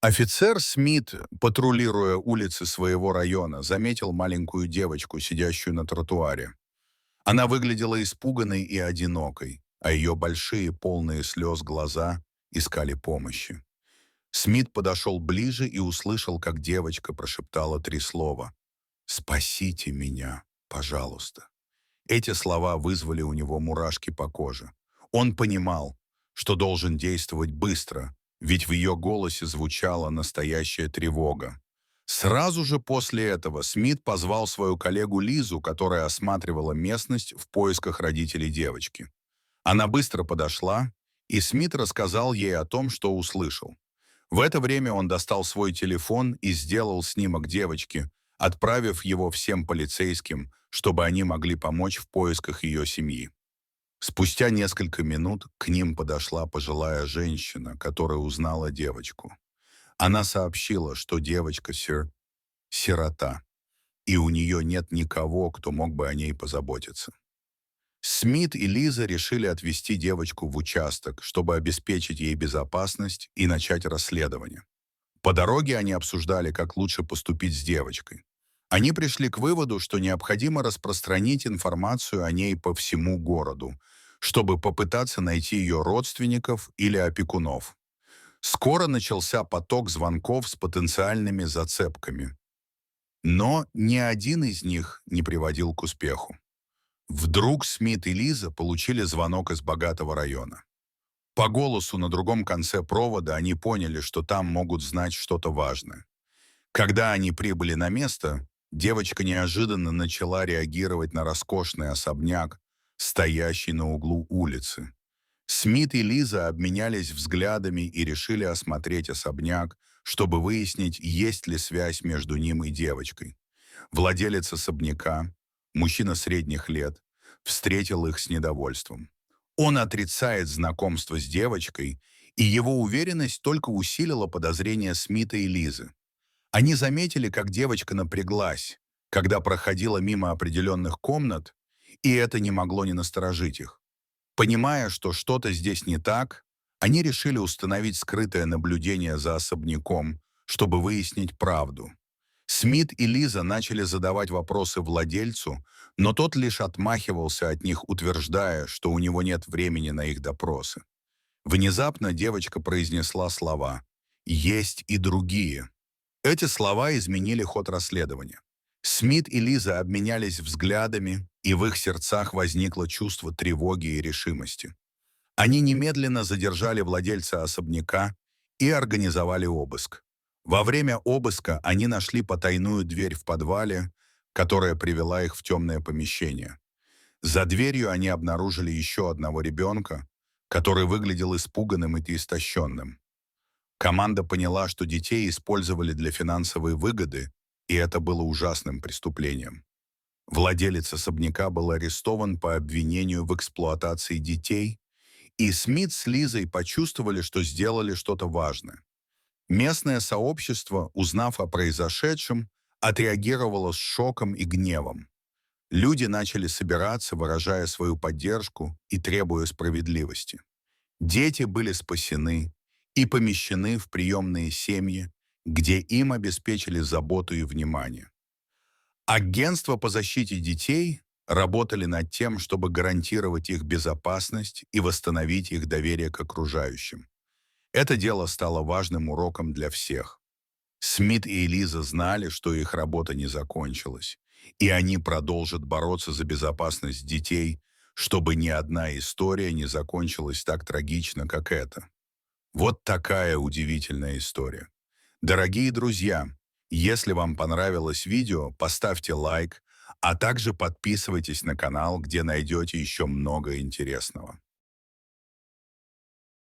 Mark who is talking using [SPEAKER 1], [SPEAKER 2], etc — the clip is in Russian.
[SPEAKER 1] Офицер Смит, патрулируя улицы своего района, заметил маленькую девочку, сидящую на тротуаре. Она выглядела испуганной и одинокой, а ее большие, полные слез глаза искали помощи. Смит подошел ближе и услышал, как девочка прошептала три слова: «Спасите меня, пожалуйста». Эти слова вызвали у него мурашки по коже. Он понимал, что должен действовать быстро, ведь в ее голосе звучала настоящая тревога. Сразу же после этого Смит позвал свою коллегу Лизу, которая осматривала местность в поисках родителей девочки. Она быстро подошла, и Смит рассказал ей о том, что услышал. В это время он достал свой телефон и сделал снимок девочки, отправив его всем полицейским, чтобы они могли помочь в поисках ее семьи. Спустя несколько минут к ним подошла пожилая женщина, которая узнала девочку. Она сообщила, что девочка сирота, и у нее нет никого, кто мог бы о ней позаботиться. Смит и Лиза решили отвезти девочку в участок, чтобы обеспечить ей безопасность и начать расследование. По дороге они обсуждали, как лучше поступить с девочкой. Они пришли к выводу, что необходимо распространить информацию о ней по всему городу, чтобы попытаться найти ее родственников или опекунов. Скоро начался поток звонков с потенциальными зацепками, но ни один из них не приводил к успеху. Вдруг Смит и Лиза получили звонок из богатого района. По голосу на другом конце провода они поняли, что там могут знать что-то важное. Когда они прибыли на место, девочка неожиданно начала реагировать на роскошный особняк, стоящий на углу улицы. Смит и Лиза обменялись взглядами и решили осмотреть особняк, чтобы выяснить, есть ли связь между ним и девочкой. Владелец особняка, мужчина средних лет, встретил их с недовольством. Он отрицает знакомство с девочкой, и его уверенность только усилила подозрения Смита и Лизы. Они заметили, как девочка напряглась, когда проходила мимо определенных комнат, и это не могло не насторожить их. Понимая, что что-то здесь не так, они решили установить скрытое наблюдение за особняком, чтобы выяснить правду. Смит и Лиза начали задавать вопросы владельцу, но тот лишь отмахивался от них, утверждая, что у него нет времени на их допросы. Внезапно девочка произнесла слова «Есть и другие». Эти слова изменили ход расследования. Смит и Лиза обменялись взглядами, и в их сердцах возникло чувство тревоги и решимости. Они немедленно задержали владельца особняка и организовали обыск. Во время обыска они нашли потайную дверь в подвале, которая привела их в темное помещение. За дверью они обнаружили еще одного ребенка, который выглядел испуганным и истощенным. Команда поняла, что детей использовали для финансовой выгоды, и это было ужасным преступлением. Владелец особняка был арестован по обвинению в эксплуатации детей, и Смит с Лизой почувствовали, что сделали что-то важное. Местное сообщество, узнав о произошедшем, отреагировало с шоком и гневом. Люди начали собираться, выражая свою поддержку и требуя справедливости. Дети были спасены и помещены в приемные семьи, где им обеспечили заботу и внимание. Агентства по защите детей работали над тем, чтобы гарантировать их безопасность и восстановить их доверие к окружающим. Это дело стало важным уроком для всех. Смит и Элиза знали, что их работа не закончилась, и они продолжат бороться за безопасность детей, чтобы ни одна история не закончилась так трагично, как эта. Вот такая удивительная история. Дорогие друзья, если вам понравилось видео, поставьте лайк, а также подписывайтесь на канал, где найдете еще много интересного.